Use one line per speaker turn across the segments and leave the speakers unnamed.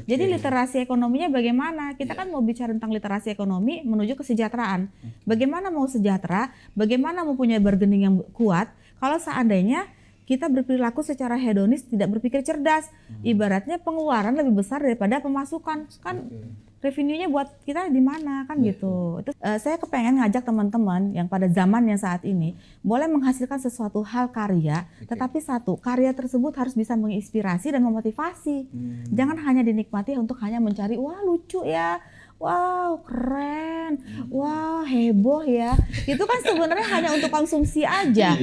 Jadi literasi ekonominya bagaimana? Kita kan mau bicara tentang literasi ekonomi menuju kesejahteraan. Bagaimana mau sejahtera? Bagaimana mau punya bargaining yang kuat? Kalau seandainya kita berperilaku secara hedonis, tidak berpikir cerdas, ibaratnya pengeluaran lebih besar daripada pemasukan, kan revenue-nya buat kita di mana kan gitu. Itu saya kepengen ngajak teman-teman yang pada zamannya saat ini boleh menghasilkan sesuatu hal karya, tetapi satu karya tersebut harus bisa menginspirasi dan memotivasi. Jangan hanya dinikmati untuk hanya mencari wah lucu ya. Wow, keren. Wah, heboh ya. Itu kan sebenarnya hanya untuk konsumsi aja.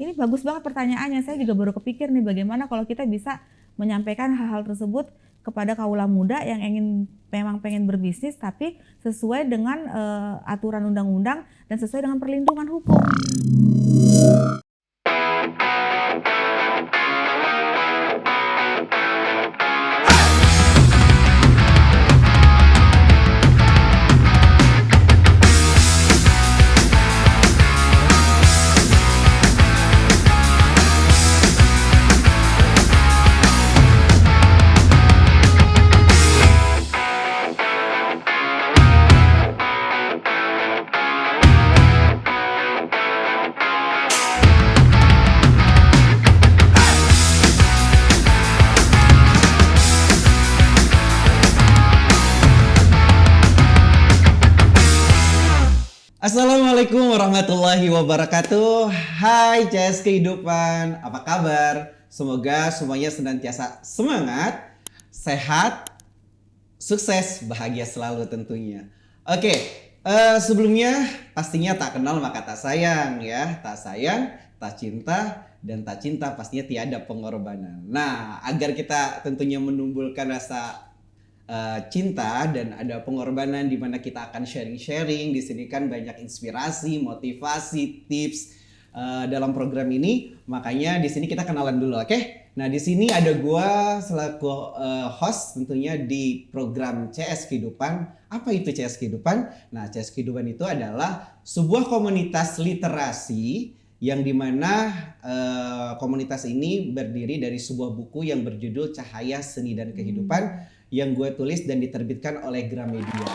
Ini bagus banget pertanyaannya. Saya juga baru kepikir nih bagaimana kalau kita bisa menyampaikan hal-hal tersebut kepada kaula muda yang memang pengen berbisnis tapi sesuai dengan aturan undang-undang dan sesuai dengan perlindungan hukum.
Assalamualaikum warahmatullahi wabarakatuh. Hai CS Kehidupan, apa kabar? Semoga semuanya senantiasa semangat, sehat, sukses, bahagia selalu tentunya. Oke, sebelumnya pastinya tak kenal maka tak sayang ya. Tak sayang, tak cinta, dan tak cinta pastinya tiada pengorbanan. Nah, agar kita tentunya menumbuhkan rasa cinta dan ada pengorbanan di mana kita akan sharing-sharing. Di sini kan banyak inspirasi, motivasi, tips dalam program ini. Makanya di sini kita kenalan dulu, oke? Nah, di sini ada gua selaku host tentunya di program CS Kehidupan. Apa itu CS Kehidupan? Nah, CS Kehidupan itu adalah sebuah komunitas literasi yang dimana komunitas ini berdiri dari sebuah buku yang berjudul Cahaya Seni dan Kehidupan yang gue tulis dan diterbitkan oleh Gramedia.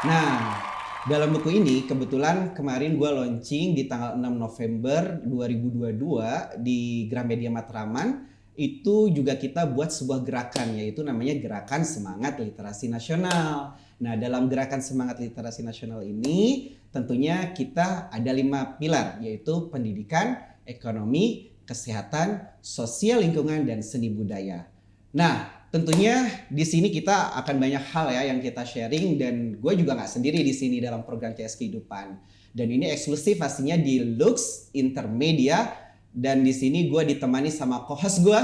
Nah, dalam buku ini kebetulan kemarin gue launching di tanggal 6 November 2022 di Gramedia Matraman. Itu juga kita buat sebuah gerakan, yaitu namanya Gerakan Semangat Literasi Nasional. Nah, dalam Gerakan Semangat Literasi Nasional ini tentunya kita ada 5 pilar, yaitu pendidikan, ekonomi, kesehatan, sosial lingkungan, dan seni budaya. Nah, tentunya di sini kita akan banyak hal ya yang kita sharing, dan gue juga nggak sendiri di sini dalam program CS Kehidupan. Dan ini eksklusif pastinya di Lux Intermedia, dan di sini gue ditemani sama co-host gue.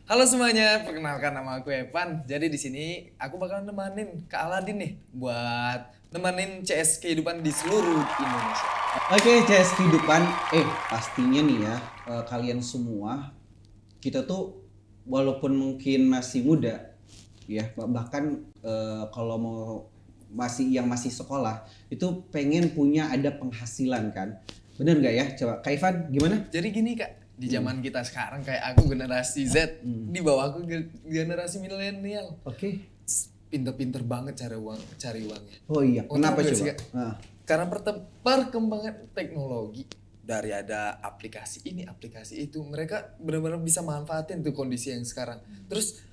Halo semuanya, perkenalkan nama aku Evan. Jadi di sini aku bakal nemenin Kak Aladin nih buat nemenin CS Kehidupan di seluruh Indonesia.
Oke, CS Kehidupan, pastinya nih ya kalian semua, kita tuh walaupun mungkin masih muda ya, bahkan kalau mau masih sekolah itu pengen punya ada penghasilan kan, bener nggak ya? Coba Kak Ivan gimana?
Jadi gini Kak, di zaman kita sekarang kayak aku generasi Z, di bawah aku generasi milenial.
Oke.
Pinter-pinter banget cari uangnya.
Oh iya, kenapa
tahu gak
coba?
sih, Kak? Karena perkembangan teknologi, dari ada aplikasi ini, aplikasi itu, mereka benar-benar bisa manfaatin tuh kondisi yang sekarang. Terus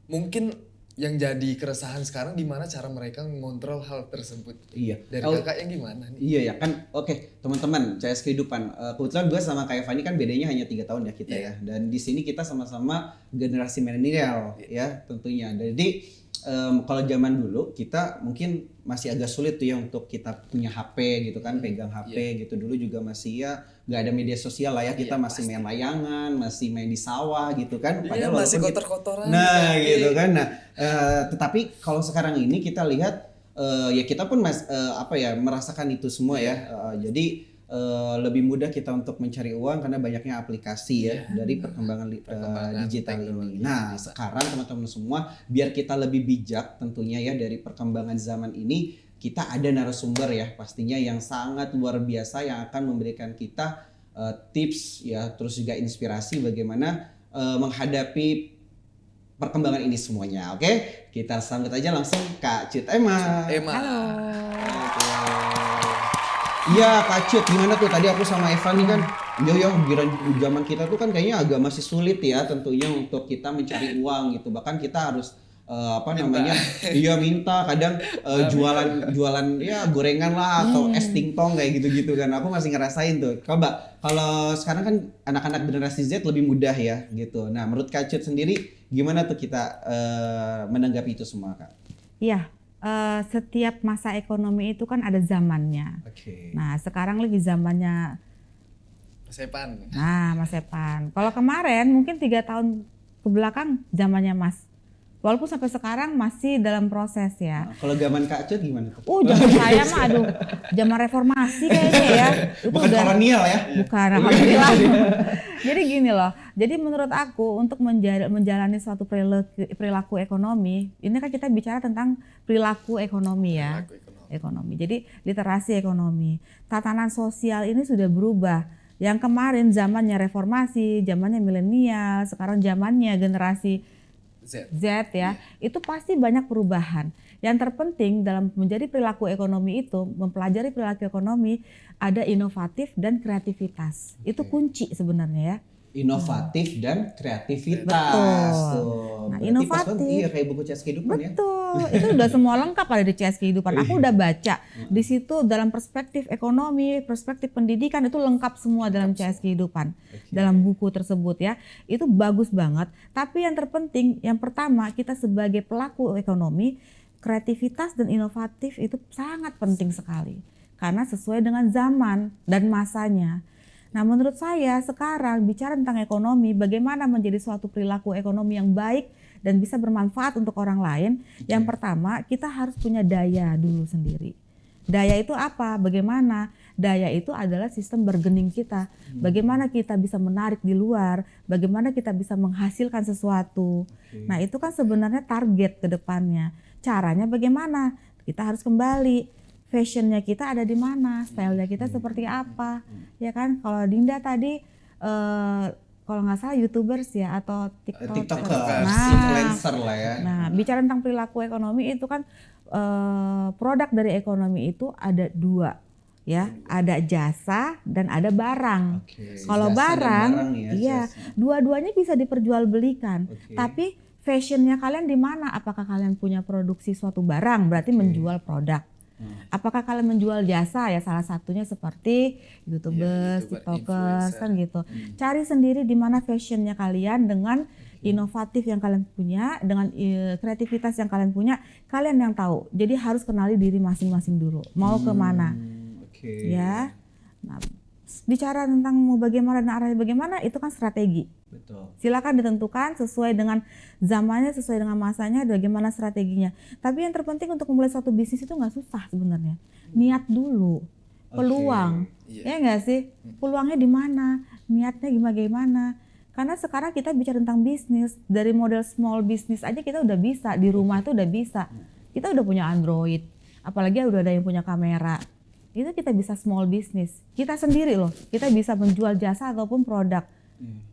mungkin yang jadi keresahan sekarang di mana cara mereka mengontrol hal tersebut.
Iya.
Dari kakaknya gimana nih?
Iya ya kan, oke teman-teman CS Kehidupan. Kebetulan gue sama Kak Evani kan bedanya hanya 3 tahun ya kita ya. Dan di sini kita sama-sama generasi milenial ya tentunya. Jadi kalau zaman dulu kita mungkin masih agak sulit tuh ya untuk kita punya HP gitu kan, pegang HP gitu. Dulu juga masih ya nggak ada media sosial lah ya, kita masih main layangan, masih main di sawah gitu kan.
Padahal masih kotor-kotoran.
Nah gitu kan. Nah tetapi kalau sekarang ini kita lihat ya kita pun merasakan itu semua ya. Jadi lebih mudah kita untuk mencari uang karena banyaknya aplikasi ya dari perkembangan digital ini. Nah sekarang teman-teman semua, biar kita lebih bijak tentunya ya dari perkembangan zaman ini, kita ada narasumber ya pastinya yang sangat luar biasa yang akan memberikan kita tips ya, terus juga inspirasi bagaimana menghadapi perkembangan ini semuanya. Oke, kita sambut aja langsung Kak Cut Emma.
Emma.
Halo.
Iya Kak Cut, gimana tuh tadi aku sama Evan nih kan, ya zaman kita tuh kan kayaknya agak masih sulit ya tentunya untuk kita mencari uang gitu. Bahkan kita harus iya minta kadang jualan ya gorengan lah atau es tingtong kayak gitu-gitu kan. Aku masih ngerasain tuh. Coba kalau sekarang kan anak-anak generasi Z lebih mudah ya gitu. Nah, menurut Kak Cut sendiri gimana tuh kita menanggapi itu semua Kak?
Iya, setiap masa ekonomi itu kan ada zamannya.
Oke.
Nah, sekarang lagi zamannya
Sepan.
Mas Epan. Kalau kemarin mungkin 3 tahun ke belakang zamannya Mas. Walaupun sampai sekarang masih dalam proses ya.
Nah, kalau zaman Kak Cut gimana tuh?
Zaman saya mah zaman reformasi kayaknya ya. Itu
Bukan kolonial ya?
Bukan, alhamdulillah. Jadi gini loh. Jadi menurut aku untuk menjalani suatu perilaku ekonomi, ini kan kita bicara tentang perilaku ekonomi ya. Ekonomi. Jadi literasi ekonomi. Tatanan sosial ini sudah berubah. Yang kemarin zamannya reformasi, zamannya milenial, sekarang zamannya generasi Z ya, itu pasti banyak perubahan. Yang terpenting dalam menjadi perilaku ekonomi itu, mempelajari perilaku ekonomi, ada inovatif dan kreativitas. Itu kunci sebenarnya ya.
Inovatif dan kreativitas.
Betul.
Tuh.
Nah,
Berarti
inovatif.
pas banget, iya kayak buku CS kehidupan ya.
Betul, itu udah semua lengkap ada di CS kehidupan. Aku udah baca di situ dalam perspektif ekonomi, perspektif pendidikan itu lengkap semua dalam CS kehidupan, dalam buku tersebut ya. Itu bagus banget. Tapi yang terpenting, yang pertama kita sebagai pelaku ekonomi, kreativitas dan inovatif itu sangat penting sekali karena sesuai dengan zaman dan masanya. Nah, menurut saya sekarang bicara tentang ekonomi, bagaimana menjadi suatu perilaku ekonomi yang baik dan bisa bermanfaat untuk orang lain. Yang pertama, kita harus punya daya dulu sendiri. Daya itu apa? Bagaimana? Daya itu adalah sistem bargaining kita. Bagaimana kita bisa menarik di luar, bagaimana kita bisa menghasilkan sesuatu. Nah, itu kan sebenarnya target ke depannya. Caranya bagaimana? Kita harus kembali fashionnya kita ada di mana, stylenya kita seperti apa, ya kan? Kalau Dinda tadi, kalau nggak salah YouTubers ya atau
TikTokers,
Nah,
influencer lah ya.
nah, bicara tentang perilaku ekonomi itu kan produk dari ekonomi itu ada 2, ya, ada jasa dan ada barang. Kalau
Jasa dan
barang,
ya,
iya,
jasa.
dua-duanya bisa diperjualbelikan. Tapi fashionnya kalian di mana? Apakah kalian punya produksi suatu barang? Berarti menjual produk. Apakah kalian menjual jasa ya, salah satunya seperti YouTubers, TikTokers kan gitu. Cari sendiri di mana fashionnya kalian dengan inovatif yang kalian punya, dengan kreativitas yang kalian punya, kalian yang tahu. Jadi harus kenali diri masing-masing dulu. Mau kemana? Ya. Nah, bicara tentang mau bagaimana dan arahnya bagaimana itu kan strategi.
Betul.
Silakan ditentukan sesuai dengan zamannya, sesuai dengan masanya, bagaimana strateginya. Tapi yang terpenting untuk memulai suatu bisnis itu nggak susah sebenarnya. Niat dulu, peluang, ya nggak sih? Peluangnya di mana? Niatnya gimana? Karena sekarang kita bicara tentang bisnis, dari model small business aja kita udah bisa, di rumah itu udah bisa. Kita udah punya Android, apalagi udah ada yang punya kamera. Itu kita bisa small business. Kita sendiri loh, kita bisa menjual jasa ataupun produk.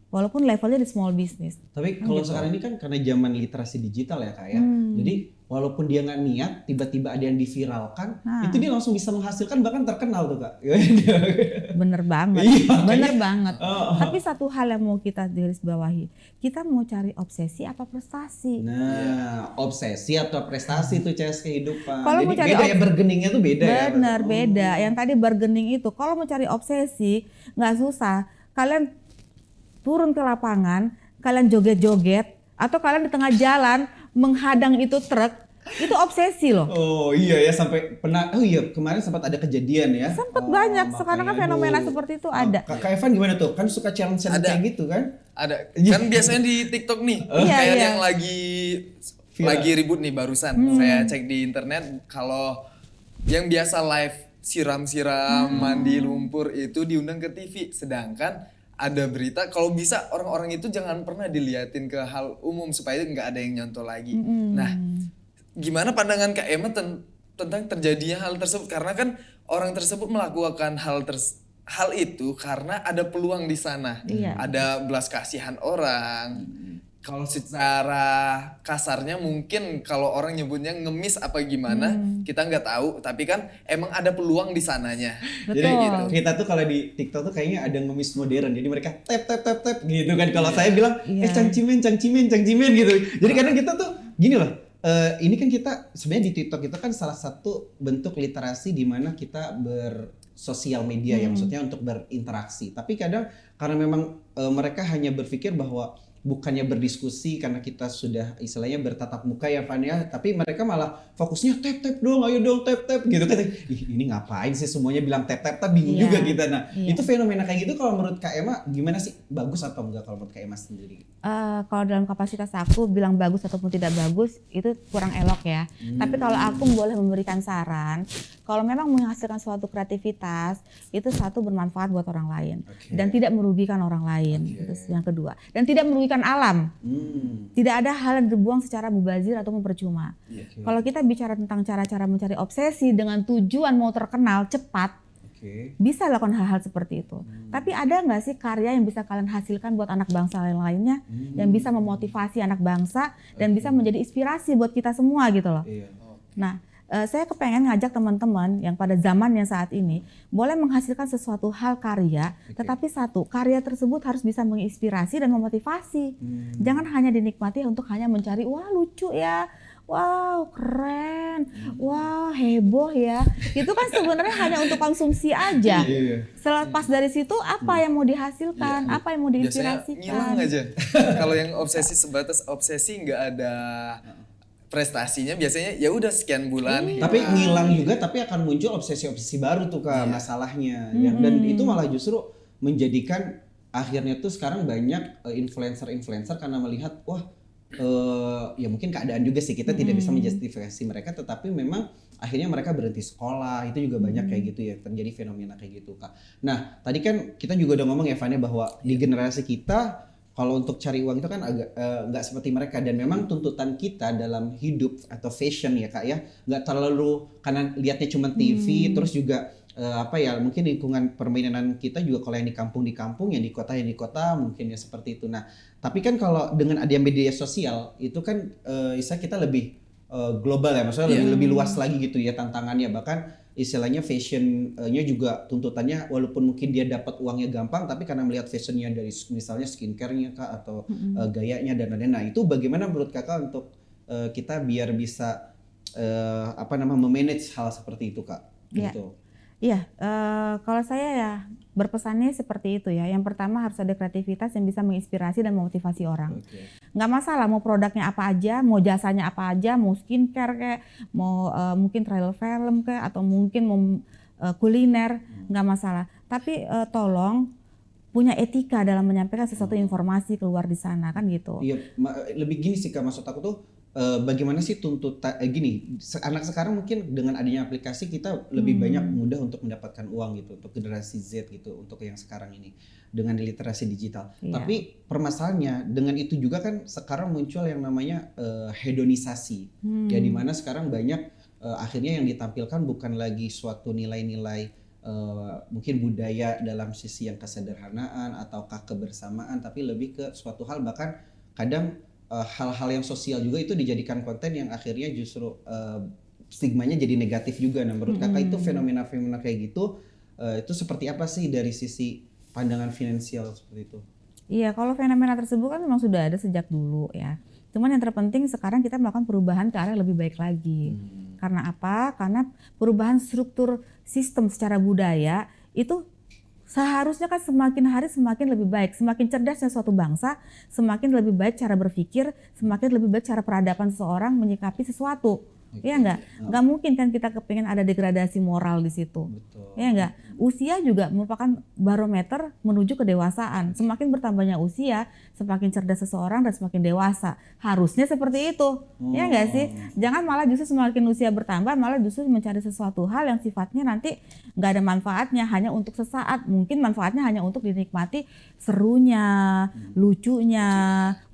Walaupun levelnya di small business.
Tapi kalau sekarang ini kan karena zaman literasi digital ya Kak ya. Jadi walaupun dia nggak niat, tiba-tiba ada yang diviralkan, itu dia langsung bisa menghasilkan bahkan terkenal tuh Kak.
Bener banget,
Iya,
bener banget. Tapi satu hal yang mau kita garis bawahi, kita mau cari obsesi apa prestasi?
Nah, obsesi atau prestasi tuh CS kehidupan.
Kalau
Jadi
mau cari
beda ya, bargainingnya tuh beda ya.
Bener, beda. Yang tadi bargaining itu, kalau mau cari obsesi nggak susah. Kalian turun ke lapangan, kalian joget-joget, atau kalian di tengah jalan menghadang itu truk, itu obsesi loh.
Oh iya ya, sampai pernah, oh iya kemarin sempat ada kejadian ya.
Sempat banyak, sekarang kan fenomena seperti itu ada.
Kak Evan gimana tuh? Kan suka challenge kayak gitu kan?
Ada. Kan biasanya di TikTok nih, kayak yang lagi ribut nih barusan. Saya cek di internet kalau yang biasa live siram-siram mandi lumpur itu diundang ke TV, sedangkan ada berita kalau bisa orang-orang itu jangan pernah diliatin ke hal umum supaya nggak ada yang nyontoh lagi. Nah, gimana pandangan Kak Emma tentang terjadinya hal tersebut? Karena kan orang tersebut melakukan hal itu karena ada peluang di sana, ada belas kasihan orang. Kalau secara kasarnya mungkin kalau orang nyebutnya ngemis apa gimana, kita nggak tahu. Tapi kan emang ada peluang di sananya.
Jadi
Betul.
kita tuh kalau di TikTok tuh kayaknya ada ngemis modern. Jadi mereka tap gitu kan. Kalau saya bilang
Iya.
cangcimen gitu. Jadi kadang kita tuh gini loh. Ini kan kita sebenarnya di TikTok itu kan salah satu bentuk literasi di mana kita bersosial media ya, maksudnya untuk berinteraksi. Tapi kadang karena memang mereka hanya berpikir bahwa bukannya berdiskusi karena kita sudah istilahnya bertatap muka ya Van ya, tapi mereka malah fokusnya tap dong, ayo dong tap gitu kan. Ih, ini ngapain sih semuanya bilang tap bingung
Iya.
juga kita. Nah,
Iya.
itu fenomena kayak gitu kalau menurut Kak Emma gimana sih? Bagus atau enggak kalau menurut Kak Emma sendiri?
Kalau dalam kapasitas aku bilang bagus ataupun tidak bagus itu kurang elok ya. Tapi kalau aku boleh memberikan saran, kalau memang menghasilkan suatu kreativitas itu satu bermanfaat buat orang lain
Oke.
dan tidak merugikan orang lain.
Oke.
Itu yang kedua. Dan tidak merugikan alam. Tidak ada hal yang dibuang secara mubazir atau percuma.
Iya.
Oke.
Kalau kita bicara tentang cara-cara mencari obsesi dengan tujuan mau terkenal cepat,
Oke.
bisa lakukan hal-hal seperti itu. Tapi ada nggak sih karya yang bisa kalian hasilkan buat anak bangsa lain-lainnya, yang bisa memotivasi anak bangsa dan bisa menjadi inspirasi buat kita semua gitu loh.
Iya.
Nah, saya kepengen ngajak teman-teman yang pada zamannya saat ini boleh menghasilkan sesuatu hal karya, tetapi satu, karya tersebut harus bisa menginspirasi dan memotivasi. Jangan hanya dinikmati untuk hanya mencari, wah lucu ya, wow keren, wah heboh ya. Itu kan sebenarnya hanya untuk konsumsi aja.
Iya.
Selepas dari situ apa yang mau dihasilkan, apa yang mau
Biasanya
diinspirasikan.
ngilang aja. Kalau yang obsesi sebatas obsesi nggak ada prestasinya, biasanya ya udah sekian bulan.
Tapi
hilang.
ngilang juga, tapi akan muncul obsesi-obsesi baru tuh Kak, masalahnya. Ya, dan itu malah justru menjadikan akhirnya tuh sekarang banyak influencer-influencer karena melihat wah ya mungkin keadaan juga sih kita tidak bisa menjustifikasi mereka, tetapi memang akhirnya mereka berhenti sekolah. Itu juga banyak kayak gitu ya, terjadi fenomena kayak gitu Kak. Nah tadi kan kita juga udah ngomong ya Vania bahwa di generasi kita kalau untuk cari uang itu kan agak nggak seperti mereka, dan memang tuntutan kita dalam hidup atau fashion ya Kak ya nggak terlalu karena lihatnya cuma TV, terus juga apa ya mungkin lingkungan permainan kita juga kalau yang di kampung, yang di kota mungkin ya seperti itu. Nah tapi kan kalau dengan adanya media sosial itu kan istilah kita lebih global ya, maksudnya lebih luas lagi gitu ya tantangannya. Bahkan istilahnya fashionnya juga tuntutannya walaupun mungkin dia dapat uangnya gampang, tapi karena melihat fashionnya dari misalnya skincare-nya Kak atau gayanya dan lain-lain. Nah itu bagaimana menurut Kakak untuk kita biar bisa memanage hal seperti itu Kak?
Iya.
Gitu.
Iya, kalau saya ya berpesannya seperti itu ya. Yang pertama harus ada kreativitas yang bisa menginspirasi dan memotivasi orang.
Oke.
Nggak masalah mau produknya apa aja, mau jasanya apa aja, mau skincare kayak, mau mungkin travel film kayak, atau mungkin mau kuliner, nggak masalah. Tapi tolong punya etika dalam menyampaikan sesuatu informasi keluar di sana kan gitu.
Iya, lebih gini sih Kak, maksud aku tuh bagaimana sih tuntutan gini, anak sekarang mungkin dengan adanya aplikasi kita lebih banyak mudah untuk mendapatkan uang gitu untuk generasi Z gitu, untuk yang sekarang ini dengan literasi digital.
Iya.
Tapi permasalahannya dengan itu juga kan sekarang muncul yang namanya hedonisasi. Ya dimana sekarang banyak akhirnya yang ditampilkan bukan lagi suatu nilai-nilai mungkin budaya dalam sisi yang kesederhanaan ataukah kebersamaan, tapi lebih ke suatu hal, bahkan kadang hal-hal yang sosial juga itu dijadikan konten yang akhirnya justru stigmanya jadi negatif juga. Nah menurut Kakak itu fenomena-fenomena kayak gitu itu seperti apa sih dari sisi pandangan finansial seperti itu?
Iya, kalau fenomena tersebut kan memang sudah ada sejak dulu ya. Cuman yang terpenting sekarang kita melakukan perubahan ke arah yang lebih baik lagi. Karena apa? Karena perubahan struktur sistem secara budaya itu seharusnya kan semakin hari semakin lebih baik. Semakin cerdasnya suatu bangsa, semakin lebih baik cara berpikir, semakin lebih baik cara peradaban seseorang menyikapi sesuatu. Iya enggak? Enggak mungkin kan kita kepingin ada degradasi moral di situ.
Betul.
Iya enggak? Usia juga merupakan barometer menuju kedewasaan. Semakin bertambahnya usia, semakin cerdas seseorang dan semakin dewasa. Harusnya seperti itu. Iya enggak sih? Jangan malah justru semakin usia bertambah, malah justru mencari sesuatu hal yang sifatnya nanti enggak ada manfaatnya, hanya untuk sesaat. Mungkin manfaatnya hanya untuk dinikmati serunya, lucunya,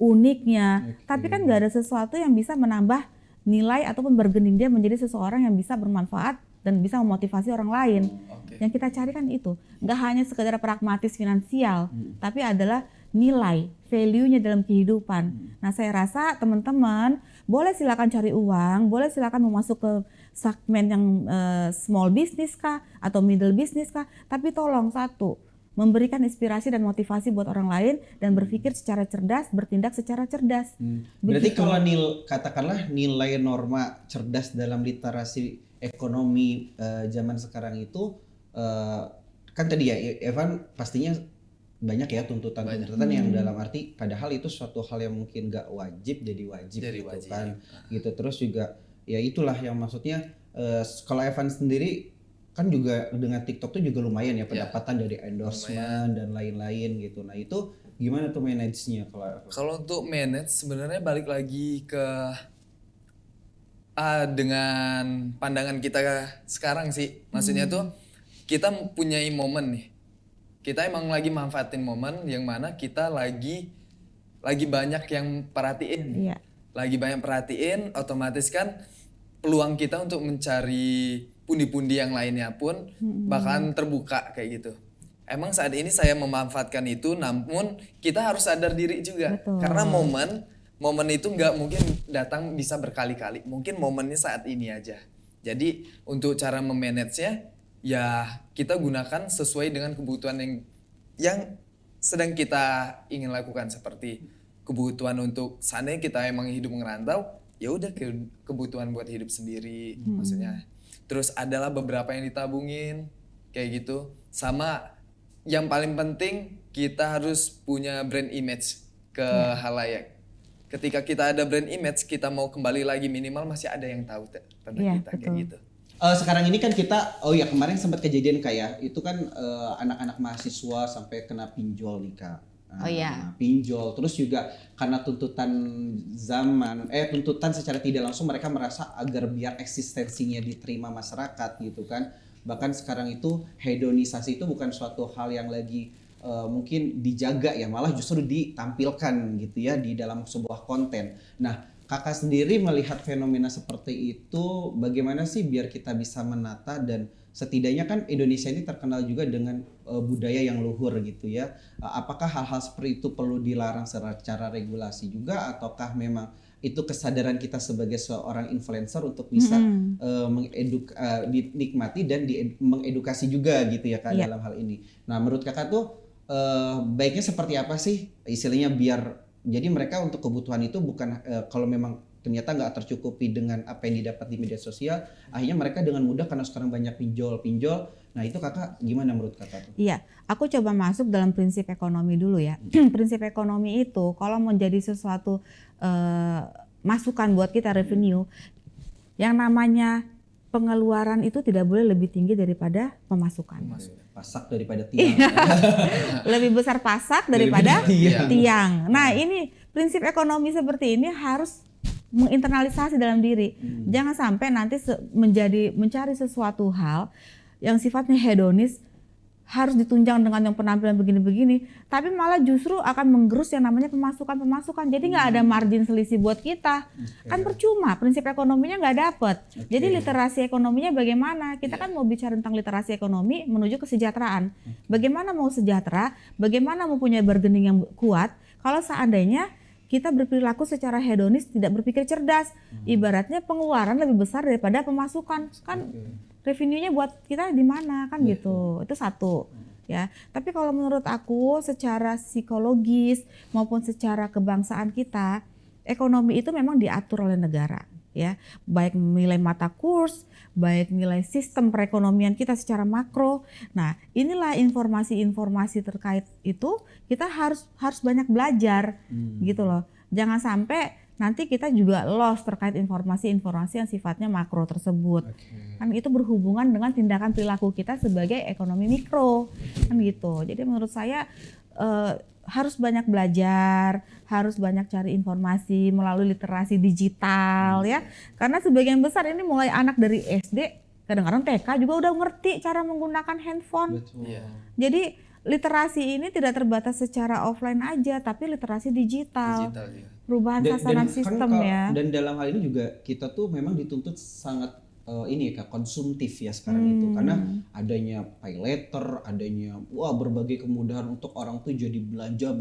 uniknya. Tapi kan enggak ada sesuatu yang bisa menambah nilai ataupun bergening dia menjadi seseorang yang bisa bermanfaat dan bisa memotivasi orang lain.
Oke.
Yang kita cari kan itu, nggak hanya sekedar pragmatis finansial, tapi adalah nilai, value-nya dalam kehidupan. Nah, saya rasa teman-teman boleh silakan cari uang, boleh silakan mau masuk ke segmen yang small business kah atau middle business kah, tapi tolong satu, memberikan inspirasi dan motivasi buat orang lain dan berpikir secara cerdas, bertindak secara cerdas.
Berarti
Begitu.
kalau katakanlah nilai norma cerdas dalam literasi ekonomi zaman sekarang itu kan tadi ya Evan pastinya banyak ya tuntutan-tuntutan yang dalam arti padahal itu suatu hal yang mungkin gak wajib jadi wajib
Jadi
gitu
wajib.
kan gitu. Terus juga ya itulah yang maksudnya kalau Evan sendiri kan juga dengan TikTok tuh juga lumayan ya pendapatan dari endorsement dan lain-lain gitu. Nah itu gimana tuh manage-nya kalau Evan?
Kalau untuk manage sebenarnya balik lagi ke dengan pandangan kita sekarang sih. Maksudnya tuh kita mempunyai momen nih. Kita emang lagi manfaatin momen yang mana kita lagi banyak yang perhatiin.
Iya.
Lagi banyak perhatiin, otomatis kan peluang kita untuk mencari pundi-pundi yang lainnya pun bakalan terbuka kayak gitu. Emang saat ini saya memanfaatkan itu, namun kita harus sadar diri juga.
Betul.
Karena momen itu nggak mungkin datang bisa berkali-kali. Mungkin momennya saat ini aja. Jadi untuk cara memanage-nya ya kita gunakan sesuai dengan kebutuhan yang sedang kita ingin lakukan, seperti kebutuhan untuk seandainya kita emang hidup ngerantau, ya udah kebutuhan buat hidup sendiri maksudnya. Terus adalah beberapa yang ditabungin kayak gitu. Sama yang paling penting kita harus punya brand image ke halayak. Ketika kita ada brand image, kita mau kembali lagi minimal masih ada yang tahu tentang kita kayak gitu.
Sekarang ini kan kita, kemarin sempat kejadian kayak itu kan anak-anak mahasiswa sampai kena pinjol nih Kak. Pinjol, terus juga karena tuntutan tuntutan secara tidak langsung mereka merasa agar biar eksistensinya diterima masyarakat gitu kan. Bahkan sekarang itu hedonisasi itu bukan suatu hal yang lagi mungkin dijaga ya, malah justru ditampilkan gitu ya di dalam sebuah konten. Nah, Kakak sendiri melihat fenomena seperti itu bagaimana sih biar kita bisa menata dan setidaknya kan Indonesia ini terkenal juga dengan budaya yang luhur gitu ya. Apakah hal-hal seperti itu perlu dilarang secara regulasi juga ataukah memang itu kesadaran kita sebagai seorang influencer untuk bisa dinikmati dan mengedukasi juga gitu ya Kak dalam hal ini. Nah, menurut Kakak tuh baiknya seperti apa sih istilahnya biar jadi mereka untuk kebutuhan itu bukan kalau memang ternyata nggak tercukupi dengan apa yang didapat di media sosial, akhirnya mereka dengan mudah karena sekarang banyak pinjol. Nah itu Kakak gimana menurut Kakak tuh?
Iya, aku coba masuk dalam prinsip ekonomi dulu ya. Prinsip ekonomi itu kalau menjadi sesuatu masukan buat kita revenue, yang namanya pengeluaran itu tidak boleh lebih tinggi daripada pemasukan.
Pasak daripada tiang.
Lebih besar pasak daripada
tiang.
tiang. Nah ini prinsip ekonomi seperti ini harus menginternalisasi dalam diri. Jangan sampai nanti mencari sesuatu hal yang sifatnya hedonis harus ditunjang dengan yang penampilan begini-begini, tapi malah justru akan menggerus yang namanya pemasukan. Jadi nggak ada margin selisih buat kita. Kan percuma, prinsip ekonominya nggak dapet. Jadi literasi ekonominya bagaimana? Kita kan mau bicara tentang literasi ekonomi menuju kesejahteraan. Bagaimana mau sejahtera, bagaimana mau punya bargaining yang kuat, kalau seandainya kita berperilaku secara hedonis, tidak berpikir cerdas. Ibaratnya pengeluaran lebih besar daripada pemasukan. Kan revenue-nya buat kita di mana kan gitu. Itu satu ya. Tapi kalau menurut aku secara psikologis maupun secara kebangsaan kita, ekonomi itu memang diatur oleh negara ya. Baik nilai mata kurs, baik nilai sistem perekonomian kita secara makro. Nah, inilah informasi-informasi terkait itu kita harus banyak belajar gitu loh. Jangan sampai nanti kita juga lost terkait informasi-informasi yang sifatnya makro tersebut. Kan itu berhubungan dengan tindakan perilaku kita sebagai ekonomi mikro kan gitu. Jadi menurut saya harus banyak belajar, harus banyak cari informasi melalui literasi digital ya. Karena sebagian besar ini mulai anak dari SD, kadang-kadang TK juga udah ngerti cara menggunakan handphone. Jadi literasi ini tidak terbatas secara offline aja, tapi literasi digital perubahan sasaran sistem ya.
Dan dalam hal ini juga kita tuh memang dituntut sangat ini ya Kak, konsumtif ya sekarang itu, karena adanya pay later, adanya berbagai kemudahan untuk orang tuh jadi belanja.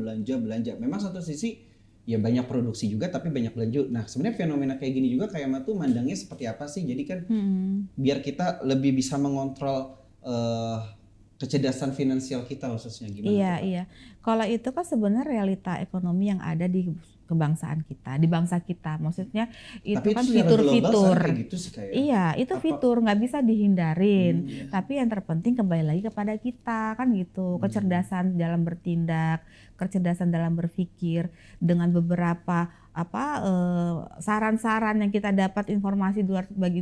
Memang satu sisi ya banyak produksi juga tapi banyak belanja. Nah sebenarnya fenomena kayak gini juga kayak Emma tuh mandangnya seperti apa sih? Jadi kan biar kita lebih bisa mengontrol kecerdasan finansial kita khususnya gimana?
Iya,
tuh, Kak?
iya. Kalau itu kan sebenarnya realita ekonomi yang ada di kebangsaan kita, di bangsa kita. Maksudnya itu
Tapi
kan
itu secara global
fitur-fitur.
sekarang kayak gitu sih kayak.
Iya, itu
Apa-
fitur nggak bisa dihindarin.
Iya.
Tapi yang terpenting kembali lagi kepada kita kan gitu, kecerdasan dalam bertindak, kecerdasan dalam berpikir dengan beberapa saran-saran yang kita dapat informasi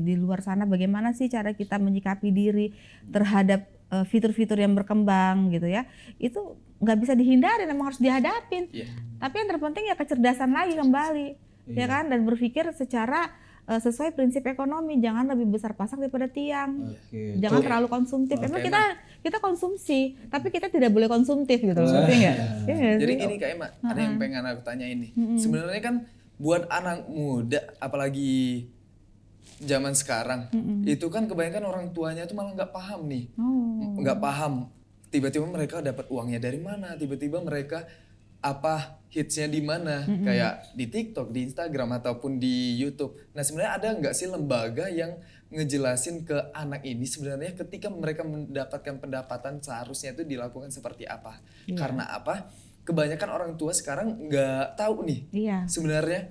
di luar sana, bagaimana sih cara kita menyikapi diri terhadap fitur-fitur yang berkembang gitu ya. Itu nggak bisa dihindari, memang harus dihadapin.
Iya.
Tapi yang terpenting ya kecerdasan lagi kembali, ya kan, dan berpikir secara sesuai prinsip ekonomi, jangan lebih besar pasak daripada tiang,
Oke.
jangan
Tuh.
terlalu konsumtif.
Oke,
Emang kita konsumsi, tapi kita tidak boleh konsumtif gitu, ngerti nggak? Iya nggak
Jadi
sih?
ini Kak Emma, ada yang pengen aku tanya ini. Sebenarnya kan buat anak muda, apalagi zaman sekarang, itu kan kebanyakan orang tuanya tuh malah nggak paham nih, nggak paham. Tiba-tiba mereka dapat uangnya dari mana? Tiba-tiba mereka apa hitsnya di mana? Kayak di TikTok, di Instagram ataupun di YouTube. Nah sebenarnya ada nggak sih lembaga yang ngejelasin ke anak ini sebenarnya ketika mereka mendapatkan pendapatan seharusnya itu dilakukan seperti apa?
Iya.
Karena apa? Kebanyakan orang tua sekarang nggak tahu nih
Iya.
sebenarnya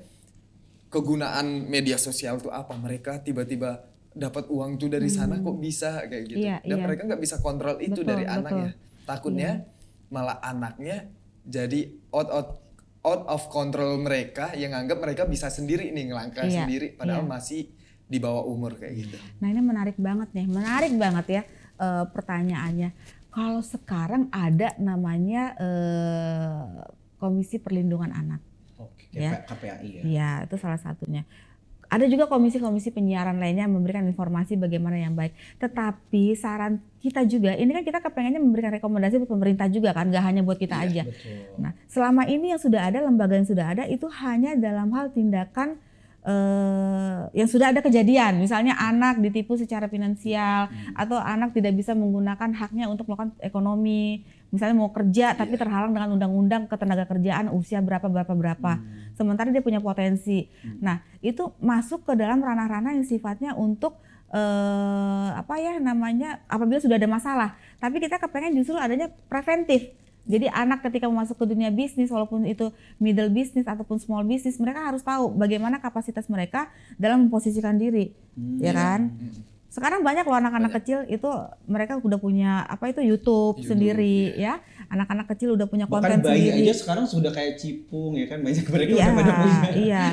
kegunaan media sosial itu apa. Mereka tiba-tiba dapat uang tuh dari sana kok bisa kayak gitu.
Iya,
Dan
iya.
mereka nggak bisa kontrol itu
Betul,
dari
betul.
anaknya. Takutnya malah anaknya jadi out of control mereka yang anggap mereka bisa sendiri nih ngelangkah
Iya,
sendiri padahal
iya.
masih di bawah umur kayak gitu.
Nah ini menarik banget ya pertanyaannya. Kalau sekarang ada namanya Komisi Perlindungan Anak.
Oke,
Ya.
KPAI ya.
Iya, itu salah satunya. Ada juga komisi-komisi penyiaran lainnya yang memberikan informasi bagaimana yang baik. Tetapi saran kita juga, ini kan kita kepengennya memberikan rekomendasi buat pemerintah juga kan, nggak hanya buat kita aja.
Betul.
Nah, selama ini yang sudah ada, lembaga yang sudah ada itu hanya dalam hal tindakan yang sudah ada kejadian, misalnya anak ditipu secara finansial atau anak tidak bisa menggunakan haknya untuk melakukan ekonomi, misalnya mau kerja tapi terhalang dengan undang-undang ketenagakerjaan usia berapa. Sementara dia punya potensi. Nah, itu masuk ke dalam ranah-ranah yang sifatnya untuk apabila sudah ada masalah. Tapi kita kepengen justru adanya preventif. Jadi anak ketika masuk ke dunia bisnis, walaupun itu middle business ataupun small business, mereka harus tahu bagaimana kapasitas mereka dalam memposisikan diri, ya kan? Sekarang banyak loh anak-anak kecil itu mereka udah punya YouTube sendiri, ya. Anak-anak kecil udah punya konten
Bahkan bayi
sendiri.
aja sekarang sudah kayak cipung ya kan, banyak mereka
Iya,
udah pada punya.
iya.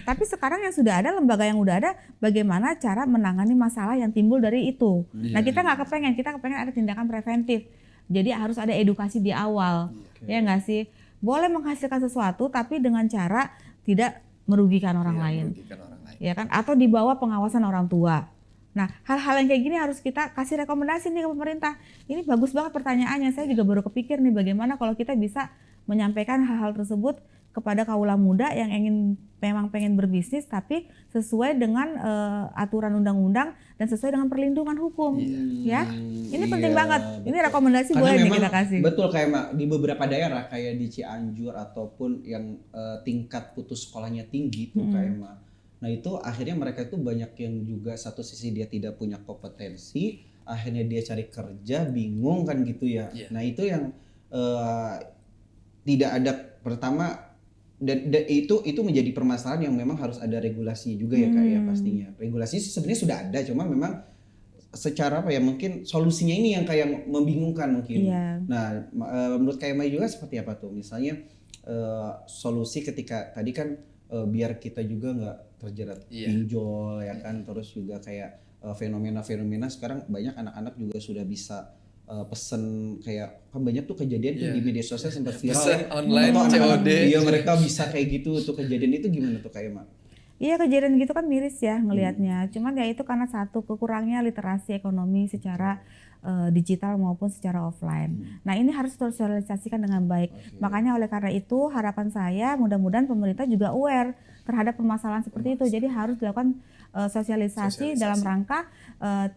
Tapi sekarang yang sudah ada, lembaga yang udah ada, bagaimana cara menangani masalah yang timbul dari itu. Nah, kita nggak kepengen, kita kepengen ada tindakan preventif. Jadi harus ada edukasi di awal, ya nggak sih? Boleh menghasilkan sesuatu, tapi dengan cara tidak merugikan orang lain,
Merugikan orang lain.
ya kan? Atau di bawah pengawasan orang tua. Nah, hal-hal yang kayak gini harus kita kasih rekomendasi nih ke pemerintah. Ini bagus banget pertanyaannya. Saya juga baru kepikir nih bagaimana kalau kita bisa menyampaikan hal-hal tersebut kepada kaula muda yang memang pengen berbisnis tapi sesuai dengan aturan undang-undang dan sesuai dengan perlindungan hukum, ya. Ini penting banget. Ini rekomendasi
Karena
boleh nih
memang
kita kasih.
betul kayak di beberapa daerah kayak di Cianjur ataupun yang tingkat putus sekolahnya tinggi tuh kayak nah itu akhirnya mereka itu banyak yang juga satu sisi dia tidak punya kompetensi, akhirnya dia cari kerja bingung kan gitu ya.
Iya.
Nah itu yang tidak ada pertama dan itu menjadi permasalahan yang memang harus ada regulasinya juga ya Kak ya pastinya. Regulasi sebenarnya sudah ada, cuma memang secara mungkin solusinya ini yang kayak membingungkan mungkin.
Iya.
Nah menurut Kak Emma juga seperti apa tuh? Misalnya solusi ketika tadi kan biar kita juga nggak terjerat pinjol ya kan, terus juga kayak fenomena-fenomena sekarang banyak anak-anak juga sudah bisa pesen kayak kan banyak tuh kejadian tuh di media sosial sempat viral
Pesen
ya.
online,
Atau anak-anak,
COD.
iya mereka bisa kayak gitu tuh kejadian itu gimana tuh kayak Mak?
Iya, kejadian gitu kan miris ya ngelihatnya. Cuman ya itu karena satu kekurangnya literasi ekonomi secara digital maupun secara offline. Nah ini harus tersosialisasikan dengan baik. Makanya oleh karena itu harapan saya mudah-mudahan pemerintah juga aware terhadap permasalahan seperti itu. Jadi harus dilakukan sosialisasi dalam rangka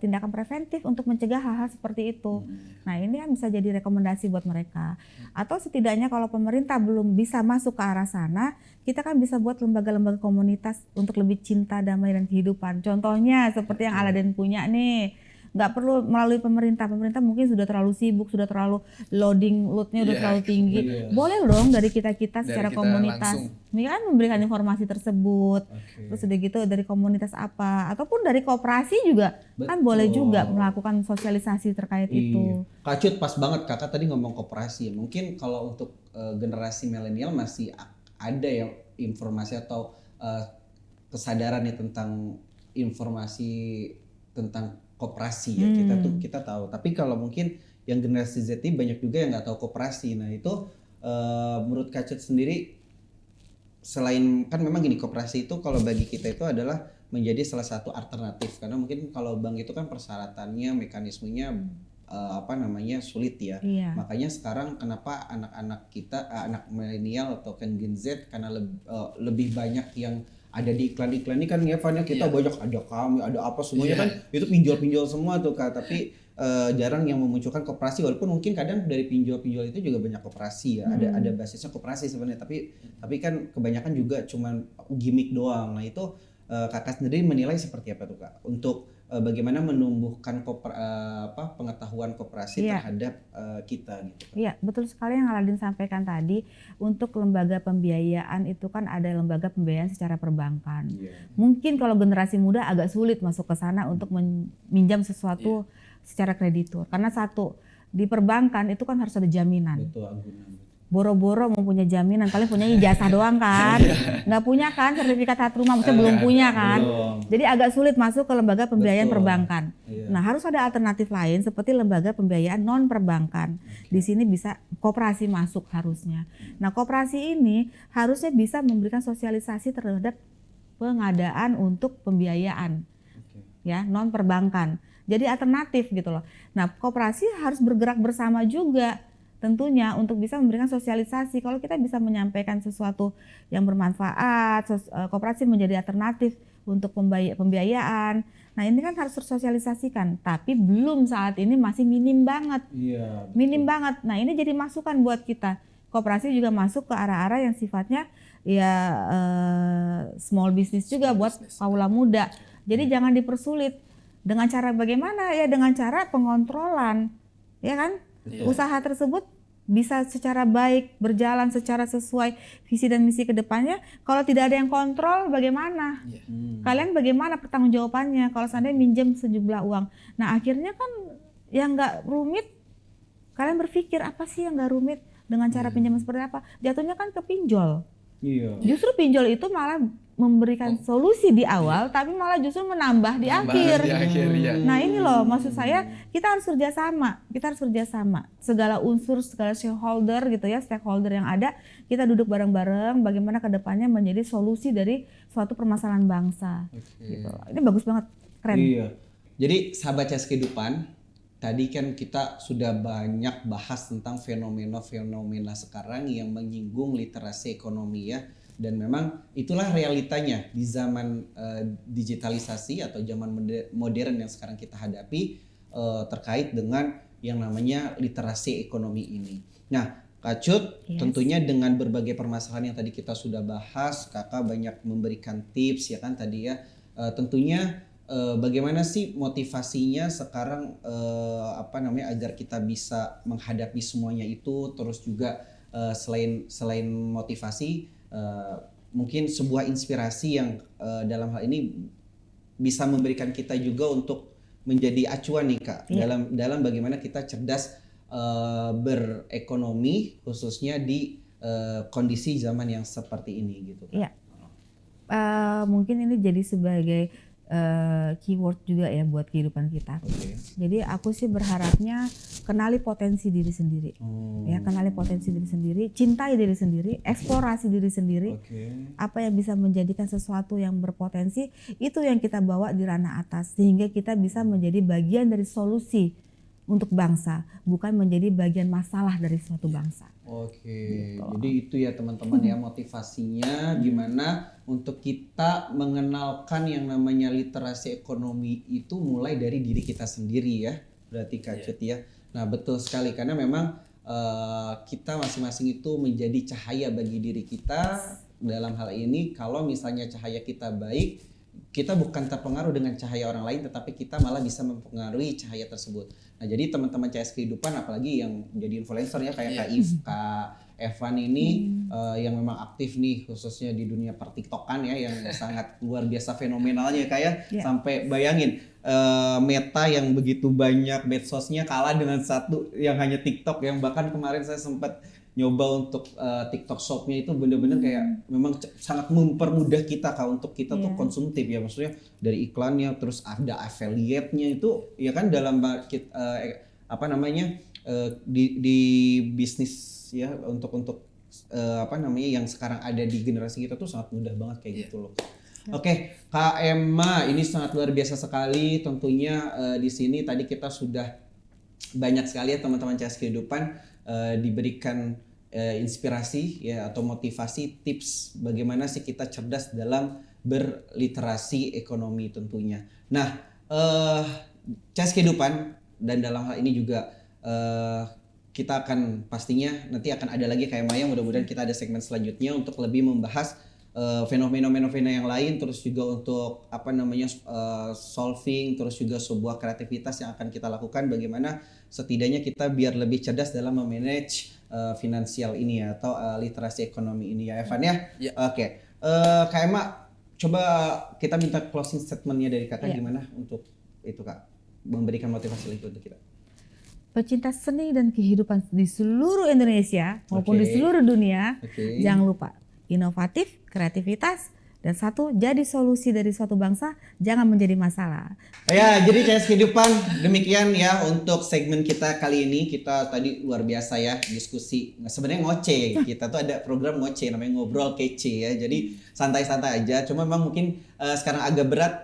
tindakan preventif untuk mencegah hal-hal seperti itu. Nah ini kan bisa jadi rekomendasi buat mereka. Atau setidaknya kalau pemerintah belum bisa masuk ke arah sana, kita kan bisa buat lembaga-lembaga komunitas untuk lebih cinta, damai, dan kehidupan. Contohnya seperti yang Aladen punya nih. Nggak perlu melalui pemerintah mungkin sudah terlalu sibuk, sudah terlalu loadnya udah terlalu tinggi. Boleh dong dari kita secara
kita
komunitas, ini kan memberikan informasi tersebut. Terus udah gitu dari komunitas apa, ataupun dari koperasi juga kan boleh juga melakukan sosialisasi terkait itu.
Kak Cut, pas banget kakak tadi ngomong koperasi. Mungkin kalau untuk generasi milenial masih ada yang informasi atau kesadaran ya tentang informasi tentang koperasi ya, kita tahu. Tapi kalau mungkin yang generasi Z ini banyak juga yang nggak tahu koperasi. Nah itu menurut Kak Cut sendiri, selain kan memang gini, koperasi itu kalau bagi kita itu adalah menjadi salah satu alternatif, karena mungkin kalau bank itu kan persyaratannya, mekanismenya sulit ya. Makanya sekarang kenapa anak-anak kita, anak milenial atau kan Gen Z, karena lebih banyak yang ada di iklan-iklan ini kan ya Van, kita banyak ada kami, ada apa semuanya kan itu pinjol-pinjol semua tuh Kak, tapi jarang yang memunculkan koperasi, walaupun mungkin kadang dari pinjol-pinjol itu juga banyak koperasi ya, ada basisnya koperasi sebenarnya, tapi kan kebanyakan juga cuman gimmick doang. Nah itu kakak sendiri menilai seperti apa tuh Kak untuk bagaimana menumbuhkan pengetahuan koperasi terhadap kita gitu.
Iya, betul sekali yang Aladin sampaikan tadi. Untuk lembaga pembiayaan itu kan ada lembaga pembiayaan secara perbankan. Mungkin kalau generasi muda agak sulit masuk ke sana untuk meminjam sesuatu secara kreditur. Karena satu, di perbankan itu kan harus ada jaminan. Boro-boro mau punya jaminan, paling punya ijazah doang kan, nggak punya kan sertifikat hak rumah, maksudnya belum punya kan. Jadi agak sulit masuk ke lembaga pembiayaan perbankan. Nah harus ada alternatif lain seperti lembaga pembiayaan non perbankan. Di sini bisa koperasi masuk harusnya. Nah koperasi ini harusnya bisa memberikan sosialisasi terhadap pengadaan untuk pembiayaan, ya non perbankan. Jadi alternatif gitu loh. Nah koperasi harus bergerak bersama juga. Tentunya untuk bisa memberikan sosialisasi, kalau kita bisa menyampaikan sesuatu yang bermanfaat, koperasi menjadi alternatif untuk pembiayaan. Nah ini kan harus tersosialisasikan, tapi belum saat ini masih minim banget. Minim banget. Nah ini jadi masukan buat kita. Koperasi juga masuk ke arah-arah yang sifatnya ya small business juga buat kaula muda. Jadi jangan dipersulit. Dengan cara bagaimana? Ya dengan cara pengontrolan, ya kan? Usaha tersebut bisa secara baik berjalan secara sesuai visi dan misi kedepannya. Kalau tidak ada yang kontrol, bagaimana? Kalian bagaimana pertanggungjawabannya kalau seandainya minjem sejumlah uang? Nah akhirnya kan yang nggak rumit, kalian berpikir apa sih yang nggak rumit dengan cara pinjaman seperti apa? Jatuhnya kan ke pinjol. Justru pinjol itu malah memberikan solusi di awal, tapi malah justru menambah di akhir. Nah ini loh, maksud saya kita harus kerjasama. Segala unsur, segala stakeholder gitu ya, stakeholder yang ada, kita duduk bareng-bareng bagaimana kedepannya menjadi solusi dari suatu permasalahan bangsa. Gitu. Ini bagus banget, keren.
Jadi sahabat CS Kehidupan, tadi kan kita sudah banyak bahas tentang fenomena-fenomena sekarang yang menyinggung literasi ekonomi ya. Dan memang itulah realitanya di zaman digitalisasi atau zaman modern yang sekarang kita hadapi terkait dengan yang namanya literasi ekonomi ini. Nah, Kak Cut, tentunya dengan berbagai permasalahan yang tadi kita sudah bahas, kakak banyak memberikan tips ya kan tadi ya. Tentunya bagaimana sih motivasinya sekarang agar kita bisa menghadapi semuanya itu, terus juga selain motivasi, mungkin sebuah inspirasi yang dalam hal ini bisa memberikan kita juga untuk menjadi acuan nih Kak, dalam bagaimana kita cerdas berekonomi khususnya di kondisi zaman yang seperti ini gitu.
Mungkin ini jadi sebagai keyword juga ya buat kehidupan kita. Jadi aku sih berharapnya kenali potensi diri sendiri, ya kenali potensi diri sendiri, cintai diri sendiri, eksplorasi diri sendiri. Apa yang bisa menjadikan sesuatu yang berpotensi itu yang kita bawa di ranah atas sehingga kita bisa menjadi bagian dari solusi untuk bangsa, bukan menjadi bagian masalah dari suatu bangsa.
Oke, jadi itu ya teman-teman ya motivasinya gimana untuk kita mengenalkan yang namanya literasi ekonomi itu mulai dari diri kita sendiri ya, berarti Kak Cut ya. Nah betul sekali karena memang kita masing-masing itu menjadi cahaya bagi diri kita. Dalam hal ini kalau misalnya cahaya kita baik, kita bukan terpengaruh dengan cahaya orang lain, tetapi kita malah bisa mempengaruhi cahaya tersebut. Nah jadi teman-teman CS Kehidupan apalagi yang jadi influencer ya kayak Kak If, Kak Evan ini yang memang aktif nih khususnya di dunia pertiktokan ya yang sangat luar biasa fenomenalnya kayak sampai bayangin Meta yang begitu banyak medsosnya kalah dengan satu yang hanya TikTok yang bahkan kemarin saya sempat nyoba untuk TikTok Shop-nya itu bener-bener kayak memang sangat mempermudah kita Kak untuk kita tuh konsumtif ya maksudnya dari iklannya terus ada affiliate-nya itu ya kan dalam apa namanya di bisnis ya untuk apa namanya yang sekarang ada di generasi kita tuh sangat mudah banget kayak gitu loh. Oke, Kak Emma ini sangat luar biasa sekali tentunya di sini tadi kita sudah banyak sekali ya teman-teman CS Kehidupan diberikan inspirasi ya atau motivasi tips bagaimana sih kita cerdas dalam berliterasi ekonomi tentunya. Nah, CS Kehidupan dan dalam hal ini juga kita akan pastinya nanti akan ada lagi kayak Maya mudah-mudahan kita ada segmen selanjutnya untuk lebih membahas fenomena-fenomena yang lain terus juga untuk apa namanya solving terus juga sebuah kreativitas yang akan kita lakukan bagaimana setidaknya kita biar lebih cerdas dalam memanage finansial ini ya atau literasi ekonomi ini ya Evan ya. Oke. Kak Emma coba kita minta closing statementnya dari kakak gimana untuk itu Kak memberikan motivasi lagi untuk kita.
Pecinta seni dan kehidupan di seluruh Indonesia maupun di seluruh dunia, jangan lupa inovatif, kreativitas, dan satu jadi solusi dari suatu bangsa, jangan menjadi masalah.
Ya, jadi CS Kehidupan demikian ya untuk segmen kita kali ini. Kita tadi luar biasa ya diskusi. Nah, sebenarnya ngoceh. Kita tuh ada program ngoceh namanya ngobrol kece ya. Jadi santai-santai aja. Cuma memang mungkin sekarang agak berat.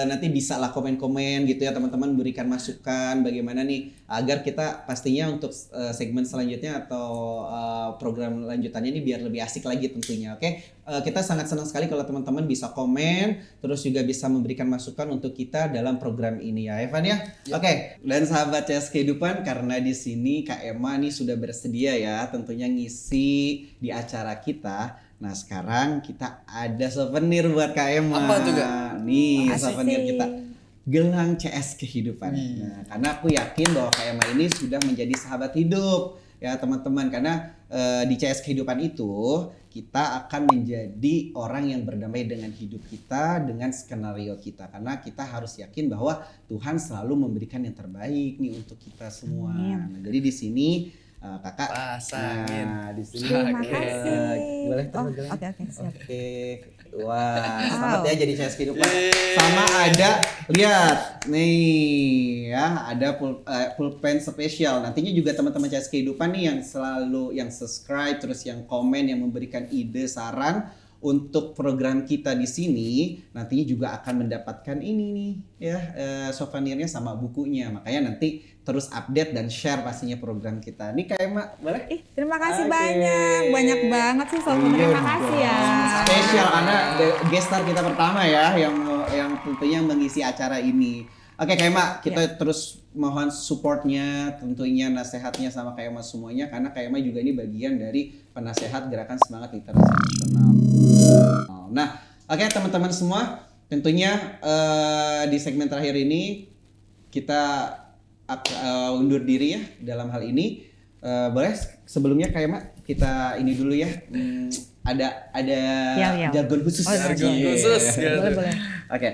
Nanti bisa lah komen-komen gitu ya teman-teman berikan masukan bagaimana nih agar kita pastinya untuk segmen selanjutnya atau program lanjutannya ini biar lebih asik lagi tentunya. Oke, kita sangat senang sekali kalau teman-teman bisa komen terus juga bisa memberikan masukan untuk kita dalam program ini ya Evan ya. Oke, dan sahabat CS Kehidupan karena di sini Kak Emma nih sudah bersedia ya tentunya ngisi di acara kita. Nah sekarang kita ada souvenir buat Kak Emma.
Apa tuh Kak?
Nih souvenir kita gelang CS Kehidupan. Nah, karena aku yakin bahwa Kak Emma ini sudah menjadi sahabat hidup ya teman-teman. Karena di CS Kehidupan itu kita akan menjadi orang yang berdamai dengan hidup kita, dengan skenario kita. Karena kita harus yakin bahwa Tuhan selalu memberikan yang terbaik nih untuk kita semua. Nah, jadi di sini kakak
pasangin.
Nah, di sini
Terima kasih.
Boleh
Oke, siap.
Oke. Wah, selamat ya jadi CS Kehidupan. Sama ada lihat nih ya, ada pulpen spesial. Nantinya juga teman-teman CS Kehidupan nih yang selalu yang subscribe terus yang komen yang memberikan ide saran untuk program kita di sini nantinya juga akan mendapatkan ini nih ya souvenirnya sama bukunya. Makanya nanti terus update dan share pastinya program kita. Nih Kak Emma, boleh?
Terima kasih banyak banget sih souvenir. Terima kasih ya.
Spesial karena guest star kita pertama ya yang tentunya mengisi acara ini. Oke Kak Emma, kita terus mohon supportnya, tentunya nasihatnya sama Kak Emma semuanya karena Kak Emma juga ini bagian dari penasehat Gerakan Semangat Literasi Nasional. Nah, oke teman-teman semua, tentunya di segmen terakhir ini kita undur diri ya dalam hal ini. Boleh sebelumnya Kak Emma kita ini dulu ya. Ada jargon khusus.
Jargon khusus.
Boleh.
Oke.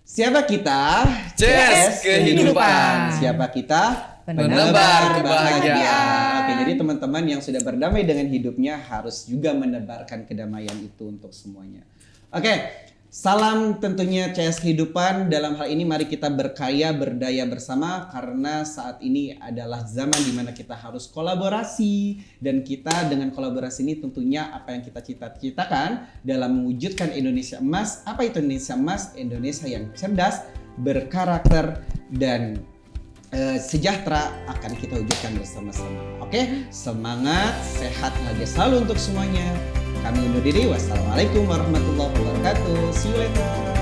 Siapa kita?
CS Kehidupan.
Siapa kita?
Menebar kebahagiaan.
Oke, jadi teman-teman yang sudah berdamai dengan hidupnya harus juga menebarkan kedamaian itu untuk semuanya. Oke, salam tentunya CS Kehidupan. Dalam hal ini mari kita berkarya, berdaya bersama karena saat ini adalah zaman di mana kita harus kolaborasi dan kita dengan kolaborasi ini tentunya apa yang kita cita-citakan dalam mewujudkan Indonesia emas. Apa itu Indonesia emas? Indonesia yang cerdas, berkarakter dan sejahtera akan kita wujudkan bersama-sama. Oke, semangat, sehat, bahagia selalu untuk semuanya. Kami undur diri. Wassalamualaikum warahmatullahi wabarakatuh. See you later.